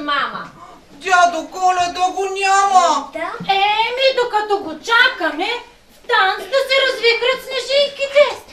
мама. Дядо Коледа го няма. Да? Еми, докато го чакаме, в танц да се развихрят снежинките.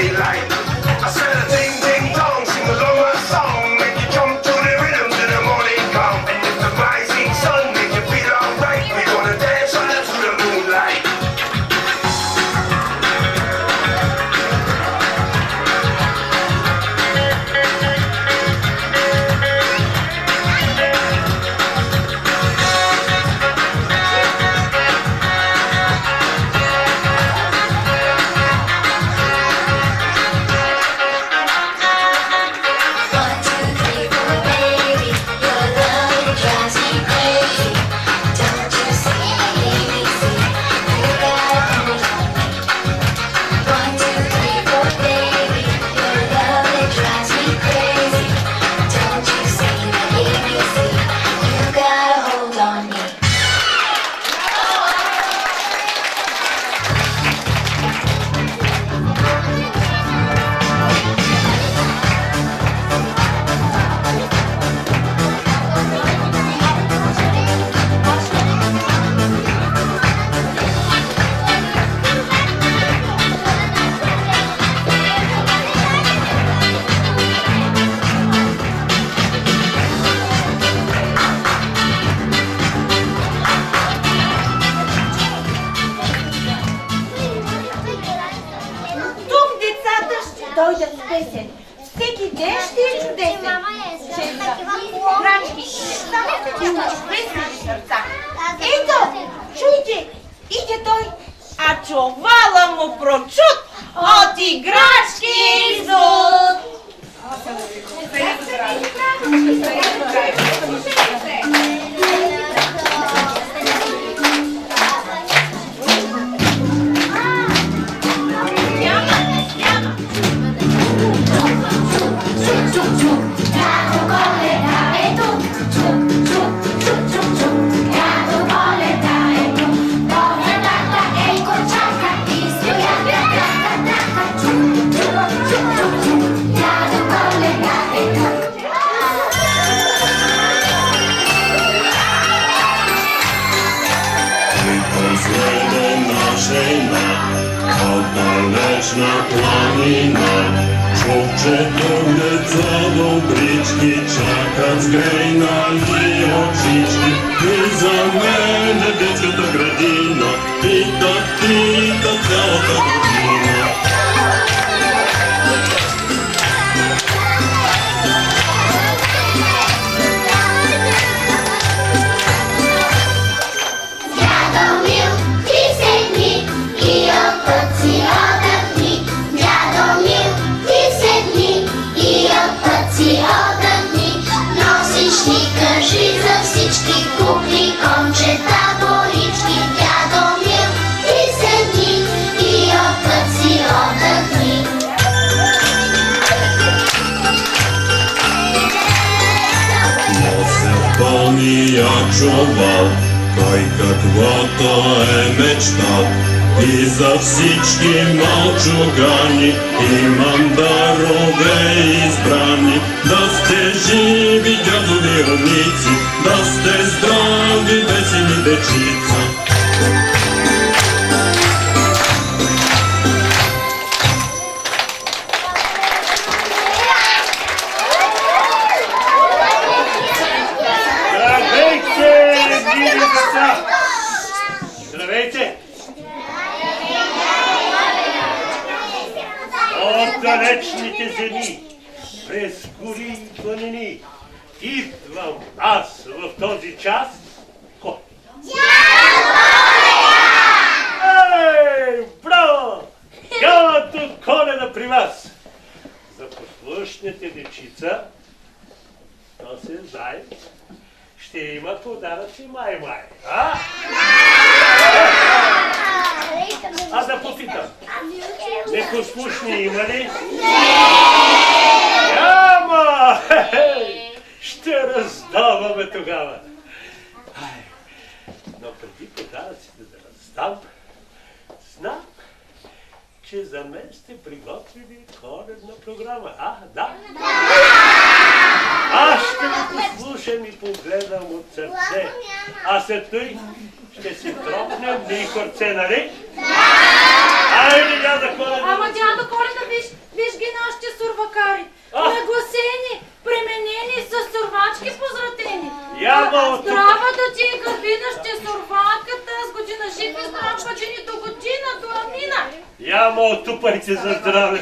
daylight. I said a ding ding dong, sing along my song, make you jump to the rhythm till the morning come. And if the rising sun make you feel alright, we gonna dance under to the moonlight. Тук децата ще дойдат с песен. Всеки ден ще е чудесен. Крачки, само весели сърца. Ето, чуйте, иде той, а чувала му прочут от играчки зуд. Daleczna planina, człowiek ciągle co do bryczki, czekać zgrej na liociczki. I za mnie dziecko to gradina, i ta cała ta godzina. Jak żował, kajka to mečtal. I za всички малчугани imam darove izbrani. Da ste živi gradovi rovnici, da ste zdravi veseli dečica. Здравейте! От далечните земи, през гори и планини, идвам аз в този час. Кой? Ей, браво! Цялата Коледа при вас! За послушните дечица, то се знае, ще има подаръци май-май, а? А да попитам, непослушни има ли? Няма! Ще раздаваме тогава. Но преди подаръците да раздам, знам, че за мен сте приготвили коледна програма. А, да? Аз ще ви послушам и погледам от сърце. А след той ще си тропнем ликорце, нали? Да! Айде, дядо Коледа! Ама дядо Коледа, виж, Само тупарите за здраве.